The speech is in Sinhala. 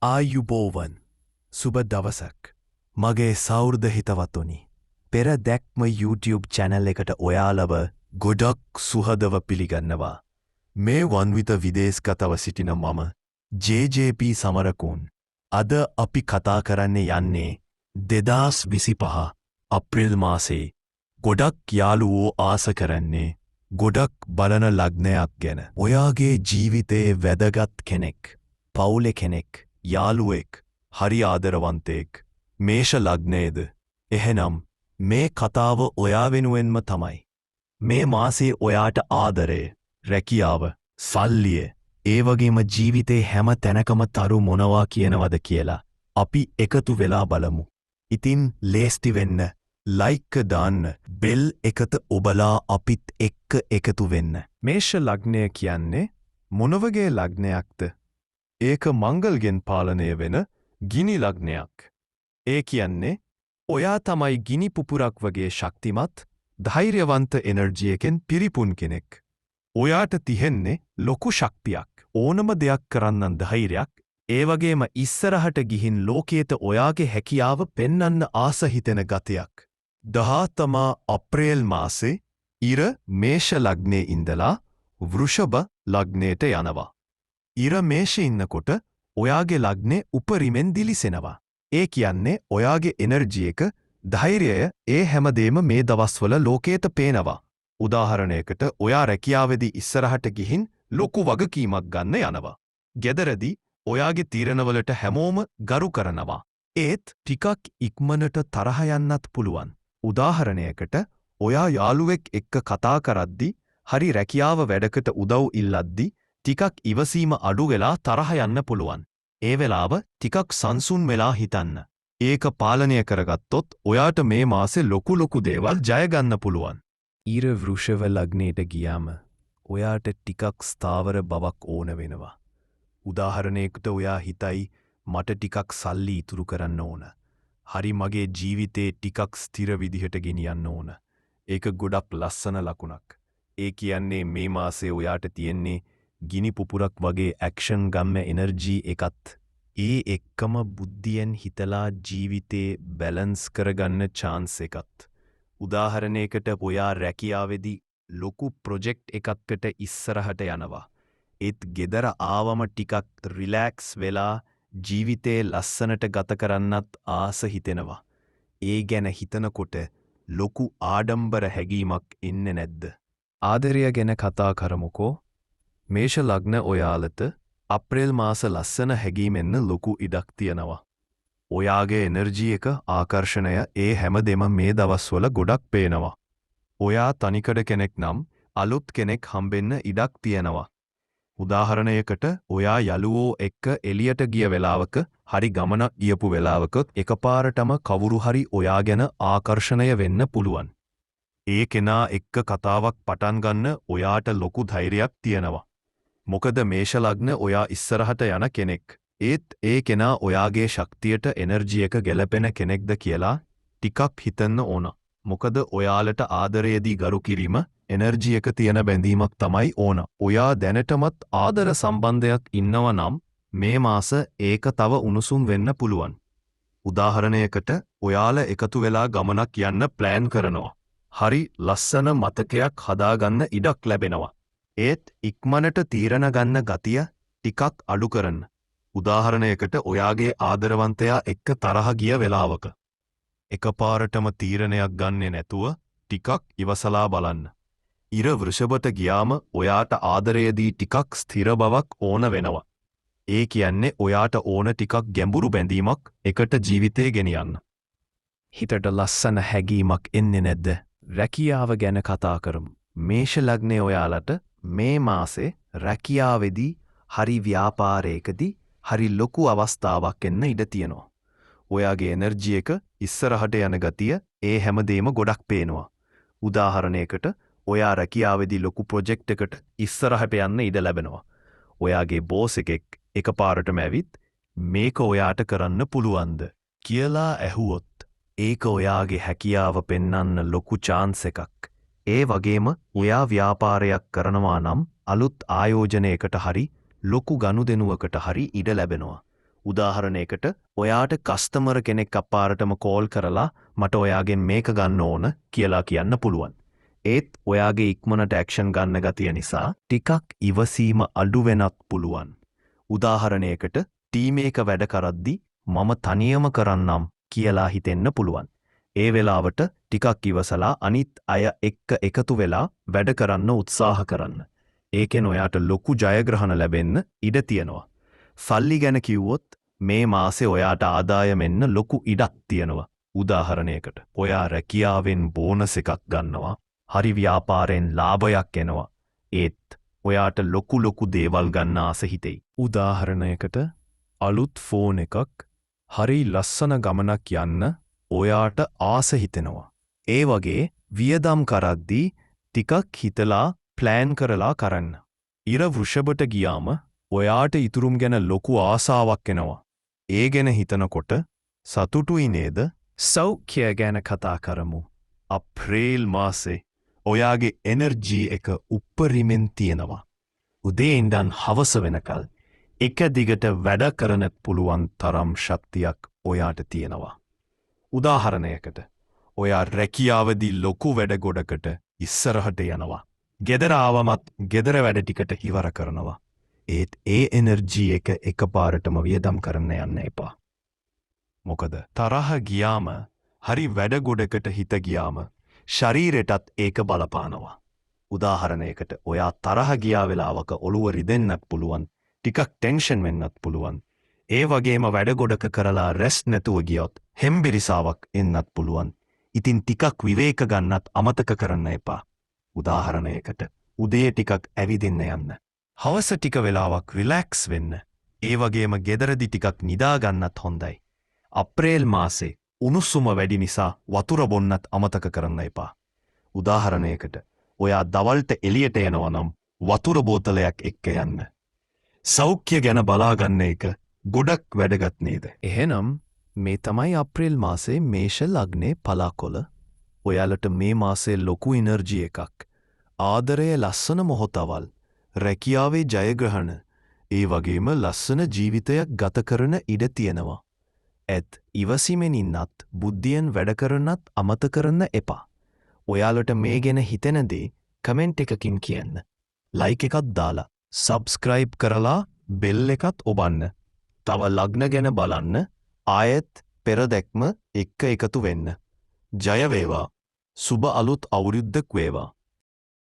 ආයුබෝවන් සුබ දවසක් මගේ සෞර්ද හිතවතුනි පෙර දැක්ම YouTube චැනල් එකට ඔයාලව ගොඩක් සුහදව පිළිගන්නවා මේ වන්විත විදේශගතව සිටින මම JJP සමරකුන් අද අපි කතා කරන්නේ යන්නේ 2025 අප්‍රේල් මාසේ ගොඩක් යාළුවෝ ආස කරන්නේ ගොඩක් බලන ලග්නයක් ගැන ඔයාගේ ජීවිතයේ වැදගත් කෙනෙක් පවුලේ කෙනෙක් යාළුවෙක් හරි ආදරවන්තයෙක් මේෂ ලග්නයේද එහෙනම් මේ කතාව ඔයා වෙනුවෙන්ම තමයි මේ මාසේ ඔයාට ආදරය රැකියාව සල්ලිය ඒ වගේම ජීවිතේ හැම තැනකම තරු මොනවා කියනවද කියලා අපි එකතු වෙලා බලමු ඉතින් ලේස්ති වෙන්න ලයික් දාන්න බෙල් එකට ඔබලා අපිත් එක්ක එකතු වෙන්න මේෂ ලග්නය කියන්නේ මොන වගේ ලග්නයක්ද ඒක මංගල්ගෙන් පාලනය වෙන ගිනි ලග්නයක්. ඒ කියන්නේ ඔයා තමයි ගිනි පුපුරක් වගේ ශක්තිමත් ධෛර්යවන්ත එනර්ජියකින් පිරිපුන් කෙනෙක්. ඔයාට තියෙන්නේ ලොකු ශක්තියක් ඕනම දෙයක් කරන්න ධෛර්යයක් ඒ වගේම ඉස්සරහට ගිහින් ලෝකයට ඔයාගේ හැකියාව පෙන්වන්න ආස හිතෙන ගතියක්. 10 අප්‍රේල් මාසේ ඉර මේෂ ලග්නයේ ඉඳලා වෘෂභ ලග්නයට යනවා. ඉර මේෂේ ඉන්නකොට ඔයාගේ ලග්නේ උපරිමෙන් දිලිසෙනවා. ඒ කියන්නේ ඔයාගේ එනර්ජි එක ධෛර්යය ඒ හැමදේම මේ දවස්වල ලෝකයට පේනවා. උදාහරණයකට ඔයා රැකියාවේදී ඉස්සරහට ගිහින් ලොකු වගකීමක් ගන්න යනවා. ගෙදරදී ඔයාගේ තීරණවලට හැමෝම ගරු කරනවා. ඒත් ටිකක් ඉක්මනට තරහ යන්නත් පුළුවන්. උදාහරණයකට ඔයා යාළුවෙක් එක්ක කතා කරද්දී හරි රැකියාව වැඩකට උදව් ඉල්ලද්දී ටිකක් ඉවසීම අඩු වෙලා තරහ යන්න පුළුවන්. ඒ වෙලාව ටිකක් සංසුන් වෙලා හිතන්න. ඒක පාලනය කරගත්තොත් ඔයාට මේ මාසේ ලොකු දේවල් ජය ගන්න පුළුවන්. ඊර වෘෂභ ලග්නයට ගියාම ඔයාට ටිකක් ස්ථාවර බවක් ඕන වෙනවා. උදාහරණයකට ඔයා හිතයි මට ටිකක් සල්ලි ඉතුරු කරන්න ඕන. හරි මගේ ජීවිතේ ටිකක් ස්ථිර විදිහට ගෙනියන්න ඕන. ඒක ගොඩක් ලස්සන ලකුණක්. ඒ කියන්නේ මේ මාසේ ඔයාට තියෙන්නේ ගිනි පුපුරක් වගේ ඇක්ෂන් ගම්ම එනර්ජි එකත් ඒ එක්කම බුද්ධියෙන් හිතලා ජීවිතේ බැලන්ස් කරගන්න chance එකත් උදාහරණයකට ඔයා රැකියාවේදී ලොකු ප්‍රොජෙක්ට් එකකට ඉස්සරහට යනවා ඒත් ගෙදර ආවම ටිකක් රිලැක්ස් වෙලා ජීවිතේ ලස්සනට ගත කරන්නත් ආස හිතෙනවා ඒ ගැන හිතනකොට ලොකු ආඩම්බර හැඟීමක් එන්නේ නැද්ද ආදරය ගැන කතා කරමුකෝ මේෂ ලග්න ඔයාලට අප්‍රේල් මාස ලස්සන හැඟීමෙන්න ලොකු ඉඩක් තියෙනවා. ඔයාගේ එනර්ජි එක ආකර්ෂණය ඒ හැමදේම මේ දවස්වල ගොඩක් පේනවා. ඔයා තනිකඩ කෙනෙක් නම් අලුත් කෙනෙක් හම්බෙන්න ඉඩක් තියෙනවා. උදාහරණයකට ඔයා යාළුවෝ එක්ක එළියට ගිය වෙලාවක හරි ගමනක් ගියපු වෙලාවක එකපාරටම කවුරු හරි ඔයා ගැන ආකර්ෂණය වෙන්න පුළුවන්. ඒ කෙනා එක්ක කතාවක් පටන් ගන්න ඔයාට ලොකු ධෛර්යයක් තියෙනවා. මොකද මේෂ ලග්න ඔයා ඉස්සරහට යන කෙනෙක්. ඒත් ඒ කෙනා ඔයාගේ ශක්තියට එනර්ජි එක ගැලපෙන කෙනෙක්ද කියලා ටිකක් හිතන්න ඕන. මොකද ඔයාලට ආදරයේදී ගරු කිරීම එනර්ජි එක තියෙන බැඳීමක් තමයි ඕන. ඔයා දැනටමත් ආදර සම්බන්ධයක් ඉන්නවා නම් මේ මාස ඒක තව උණුසුම් වෙන්න පුළුවන්. උදාහරණයකට ඔයාලා එකතු වෙලා ගමනක් යන්න ප්ලෑන් කරනවා. හරි ලස්සන මතකයක් හදාගන්න ඉඩක් ලැබෙනවා. ඒත් ඉක්මනට තීරණ ගන්න ගතිය ටිකක් අඩු කරන්න. උදාහරණයකට ඔයාගේ ආදරවන්තයා එක්ක තරහ ගිය වෙලාවක එකපාරටම තීරණයක් ගන්නෙ නැතුව ටිකක් ඉවසලා බලන්න. ඉර වෘෂභට ගියාම ඔයාට ආදරයේදී ටිකක් ස්ථිර බවක් ඕන වෙනවා. ඒ කියන්නේ ඔයාට ඕන ටිකක් ගැඹුරු බැඳීමක් එකට ජීවිතේ ගෙනියන්න. හිතට ලස්සන හැඟීමක් එන්නේ නැද්ද? රැකියාව ගැන කතා කරමු. මේෂ ලග්නේ ඔයාලට මේ මාසේ රැකියාවේදී හරි ව්‍යාපාරයකදී හරි ලොකු අවස්ථාවක් එන්න ඉඩ තියෙනවා. ඔයාගේ එනර්ජි එක ඉස්සරහට යන ගතිය ඒ හැමදේම ගොඩක් පේනවා. උදාහරණයකට ඔයා රැකියාවේදී ලොකු ප්‍රොජෙක්ට් එකකට ඉස්සරහට යන්න ඉඩ ලැබෙනවා. ඔයාගේ බෝස් එකෙක් එකපාරටම ඇවිත් මේක ඔයාට කරන්න පුළුවන්ද කියලා ඇහුවොත් ඒක ඔයාගේ හැකියාව පෙන්වන්න ලොකු chance එකක්. ඒ වගේම ඔයා ව්‍යාපාරයක් කරනවා නම් අලුත් ආයෝජනයකට හරි ලොකු ගනුදෙනුවකට හරි ඉඩ ලැබෙනවා. උදාහරණයකට ඔයාට කස්ටමර් කෙනෙක් අපාරටම කෝල් කරලා මට ඔයාගෙන් මේක ගන්න ඕන කියලා කියන්න පුළුවන්. ඒත් ඔයාගේ ඉක්මනට ඇක්ෂන් ගන්න ගතිය නිසා ටිකක් ඉවසීම අඩු වෙනත් පුළුවන්. උදාහරණයකට ටීම් එක වැඩ කරද්දි මම තනියම කරන්නම් කියලා හිතෙන්න පුළුවන්. ඒ වෙලාවට ටිකක් ඉවසලා අනිත් අය එක්ක එකතු වෙලා වැඩ කරන්න උත්සාහ කරන්න. ඒකෙන් ඔයාට ලොකු ජයග්‍රහණ ලැබෙන්න ඉඩ තියෙනවා. සල්ලි ගැන කිව්වොත් මේ මාසේ ඔයාට ආදායමෙන්න ලොකු ඉඩක් තියෙනවා. උදාහරණයකට ඔයා රැකියාවෙන් බෝනස් එකක් ගන්නවා. හරි ව්‍යාපාරයෙන් ලාභයක් එනවා. ඒත් ඔයාට ලොකු දේවල් ගන්න ආස හිතෙයි. උදාහරණයකට අලුත් ෆෝන් එකක් හරි ලස්සන ගමනක් යන්න ඔයාට ආස හිතෙනවා. ඒ වගේ වියදම් කරද්දී ටිකක් හිතලා ප්ලෑන් කරලා කරන්න. ඉර වෘෂභට ගියාම ඔයාට ඉතුරුම් ගැන ලොකු ආසාවක් එනවා. ඒ ගැන හිතනකොට සතුටුයි නේද? සෞඛ්‍ය ගැන කතා කරමු. අප්‍රේල් මාසේ ඔයාගේ එනර්ජී එක උප්පරිමෙන් තියෙනවා. උදේ ඉඳන් හවස වෙනකල් එක දිගට වැඩ කරන්න පුළුවන් තරම් ශක්තියක් ඔයාට තියෙනවා. උදාහරණයකට ඔයා රැකියාවදී ලොකු වැඩ ගොඩකට ඉස්සරහට යනවා. ගෙදර ආවමත් ගෙදර වැඩ ටිකට ඉවර කරනවා. ඒත් ඒ එනර්ජී එක එකපාරටම වියදම් කරන්න යන්න එපා. මොකද තරහ ගියාම හරි වැඩ ගොඩකට හිත ගියාම ශරීරයටත් ඒක බලපානවා. උදාහරණයකට ඔයා තරහ ගියා වෙලාවක ඔළුව රිදෙන්නත් පුළුවන්, ටිකක් ටෙන්ෂන් වෙන්නත් පුළුවන්. ඒ වගේම වැඩ ගොඩක කරලා රෙස්ට් නැතුව ගියොත් හෙම්බිරිසාවක් එන්නත් පුළුවන්. ඉතින් ටිකක් විවේක ගන්නත් අමතක කරන්න එපා. උදාහරණයකට උදේ ටිකක් ඇවිදින්න යන්න. හවස ටික වෙලාවක් රිලැක්ස් වෙන්න. ඒ වගේම ගෙදරදි ටිකක් නිදා ගන්නත් හොඳයි. අප්‍රේල් මාසේ උණුසුම වැඩි නිසා වතුර බොන්නත් අමතක කරන්න එපා. උදාහරණයකට ඔයා දවල්ට එළියට යනවා නම් වතුර බෝතලයක් එක්ක යන්න. සෞඛ්‍ය ගැන බලාගන්න එක ගොඩක් වැදගත් නේද? එහෙනම් මේ තමයි අප්‍රේල් මාසේ මේෂ ලග්නේ පලාකොළ. ඔයාලට මේ මාසේ ලොකු එනර්ජි එකක්. ආදරය ලස්සන මොහොතවල්, රැකියාවේ ජයග්‍රහණ, ඒ වගේම ලස්සන ජීවිතයක් ගත කරන ඉඩ තියෙනවා. ඇත් ඉවසීමෙන් ඉන්නත් බුද්ධියෙන් වැඩ කරන්නත් අමතක කරන්න එපා. ඔයාලට මේ ගැන හිතෙන දේ කමෙන්ට් එකකින් කියන්න. ලයික් එකක් දාලා, සබ්ස්ක්‍රයිබ් කරලා බෙල් එකත් ඔබන්න. තව ලග්න ගැන බලන්න ආයෙත් පෙරදැක්ම එක්ක එකතු වෙන්න. ජය වේවා. සුබ අලුත් අවුරුද්දක් වේවා.